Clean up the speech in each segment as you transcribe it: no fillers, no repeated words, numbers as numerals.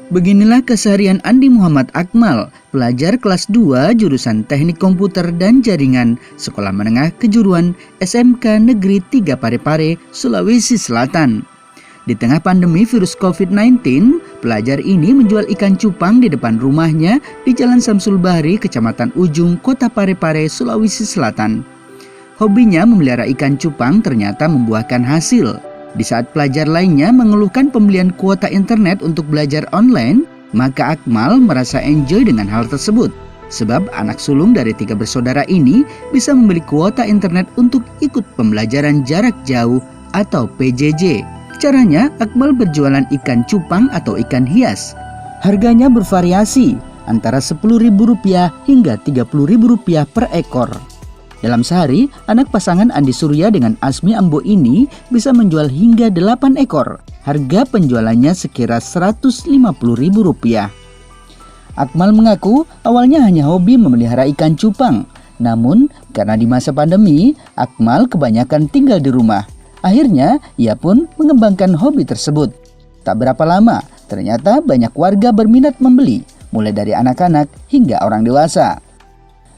Beginilah keseharian Andi Muhammad Akmal, pelajar kelas 2 jurusan Teknik Komputer dan Jaringan, Sekolah Menengah Kejuruan SMK Negeri 3 Parepare, Sulawesi Selatan. Di tengah pandemi virus COVID-19, pelajar ini menjual ikan cupang di depan rumahnya di Jalan Samsul Bahri, Kecamatan Ujung, Kota Parepare, Sulawesi Selatan. Hobinya memelihara ikan cupang ternyata membuahkan hasil. Di saat pelajar lainnya mengeluhkan pembelian kuota internet untuk belajar online, maka Akmal merasa enjoy dengan hal tersebut. Sebab anak sulung dari 3 bersaudara ini bisa membeli kuota internet untuk ikut pembelajaran jarak jauh atau PJJ. Caranya, Akmal berjualan ikan cupang atau ikan hias. Harganya bervariasi antara Rp10.000 hingga Rp30.000 per ekor. Dalam sehari, anak pasangan Andi Surya dengan Asmi Ambo ini bisa menjual hingga 8 ekor. Harga penjualannya sekira Rp150.000. Akmal mengaku awalnya hanya hobi memelihara ikan cupang. Namun, karena di masa pandemi, Akmal kebanyakan tinggal di rumah. Akhirnya, ia pun mengembangkan hobi tersebut. Tak berapa lama, ternyata banyak warga berminat membeli, mulai dari anak-anak hingga orang dewasa.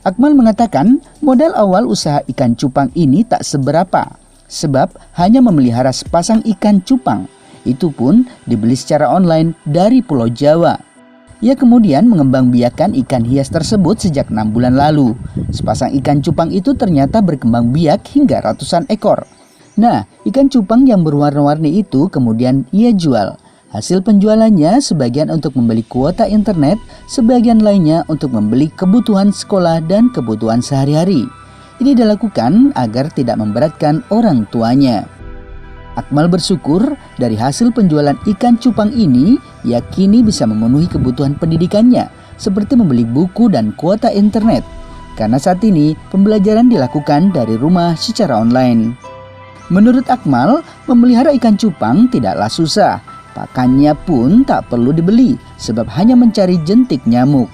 Akmal mengatakan modal awal usaha ikan cupang ini tak seberapa, sebab hanya memelihara sepasang ikan cupang. Itu pun dibeli secara online dari Pulau Jawa. Ia kemudian mengembangbiakan ikan hias tersebut sejak 6 bulan lalu. Sepasang ikan cupang itu ternyata berkembang biak hingga ratusan ekor. Nah, ikan cupang yang berwarna-warni itu kemudian ia jual. Hasil penjualannya sebagian untuk membeli kuota internet, sebagian lainnya untuk membeli kebutuhan sekolah dan kebutuhan sehari-hari. Ini dilakukan agar tidak memberatkan orang tuanya. Akmal bersyukur dari hasil penjualan ikan cupang ini, ia kini bisa memenuhi kebutuhan pendidikannya, seperti membeli buku dan kuota internet. Karena saat ini pembelajaran dilakukan dari rumah secara online. Menurut Akmal, memelihara ikan cupang tidaklah susah. Pakannya pun tak perlu dibeli, sebab hanya mencari jentik nyamuk.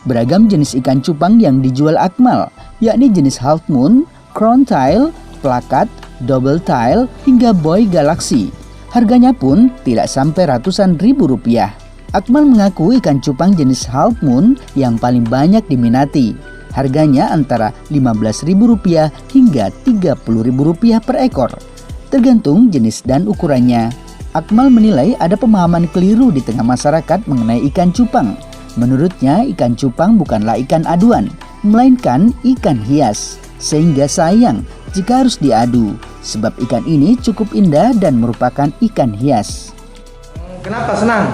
Beragam jenis ikan cupang yang dijual Akmal, yakni jenis half moon, crown tail, plakat, double tail, hingga boy galaxy. Harganya pun tidak sampai ratusan ribu rupiah. Akmal mengaku ikan cupang jenis half moon yang paling banyak diminati. Harganya antara Rp15.000 hingga Rp30.000 per ekor, tergantung jenis dan ukurannya. Akmal menilai ada pemahaman keliru di tengah masyarakat mengenai ikan cupang. Menurutnya, ikan cupang bukanlah ikan aduan, melainkan ikan hias. Sehingga sayang jika harus diadu, sebab ikan ini cukup indah dan merupakan ikan hias. Kenapa senang?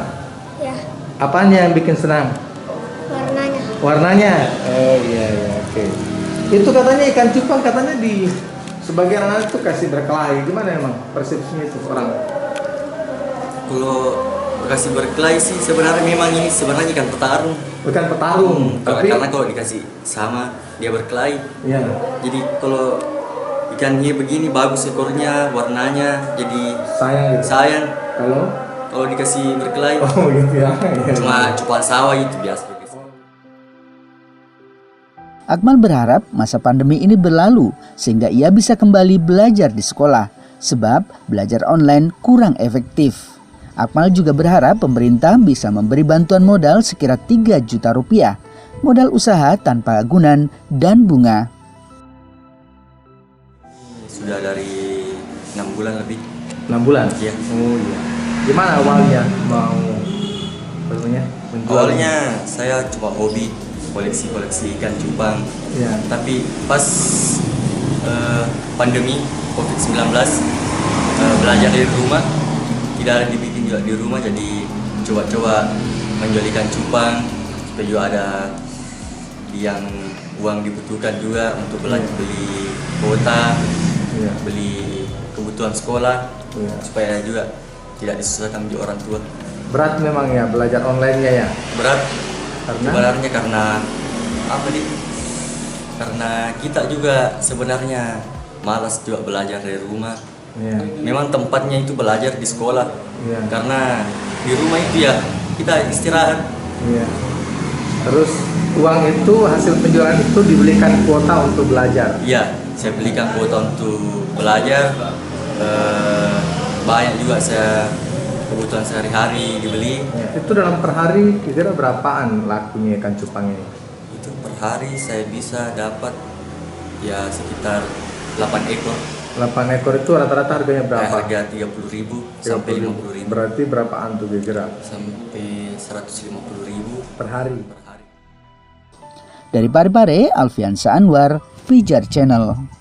Ya, Apanya yang bikin senang? warnanya. Warnanya? Oh iya, oke. Itu katanya ikan cupang katanya di sebagian anak itu kasih berkelahi. Gimana emang persepsinya itu orang? Kalau kasih berkelahi sih sebenarnya memang ini sebenarnya ikan petarung. Bukan petarung, tapi Karena kalau dikasih sama dia berkelahi. iya. Jadi kalau ikan hias begini bagus ekornya, warnanya, jadi Sayang gitu. sayang. Kalau dikasih berkelahi oh gitu ya. Iya. cuma cupang sawah itu biasa. Akmal berharap masa pandemi ini berlalu sehingga ia bisa kembali belajar di sekolah, sebab belajar online kurang efektif. Akmal juga berharap pemerintah bisa memberi bantuan modal sekira Rp3 juta, modal usaha tanpa agunan dan bunga. Sudah dari 6 bulan lebih. 6 bulan? Iya. Oh iya. Gimana awalnya mau menjual? Awalnya saya cuma hobi koleksi ikan cupang. Iya. Tapi pas pandemi COVID-19 belajar dari rumah, tidak ada dibikin juga di rumah, jadi coba-coba menjual ikan cupang supaya juga ada yang uang dibutuhkan juga untuk beli kuota, Iya. beli kebutuhan sekolah, Iya. supaya juga tidak disusahkan juga orang tua. Berat memang ya belajar online-nya ya. Berat Karena sebenarnya karena apa nih? Karena kita juga sebenarnya malas juga belajar dari rumah. iya. Memang tempatnya itu belajar di sekolah. Iya. Karena di rumah itu ya kita istirahat. Iya. Terus uang itu hasil penjualan itu dibelikan kuota untuk belajar. Iya, saya belikan kuota untuk belajar. Banyak juga saya kebutuhan sehari-hari dibeli. Ya, itu dalam per hari kira-kira berapaan lakunya ikan cupang ini? Itu per hari saya bisa dapat ya sekitar 8 ekor. 8 ekor itu rata-rata harganya berapa? Harga 30.000 sampai 50.000. Berarti berapaan tuh kira-kira? Sampai 150.000 Per hari. per hari. Dari Parepare, Alfiansa Anwar, Pijar Channel.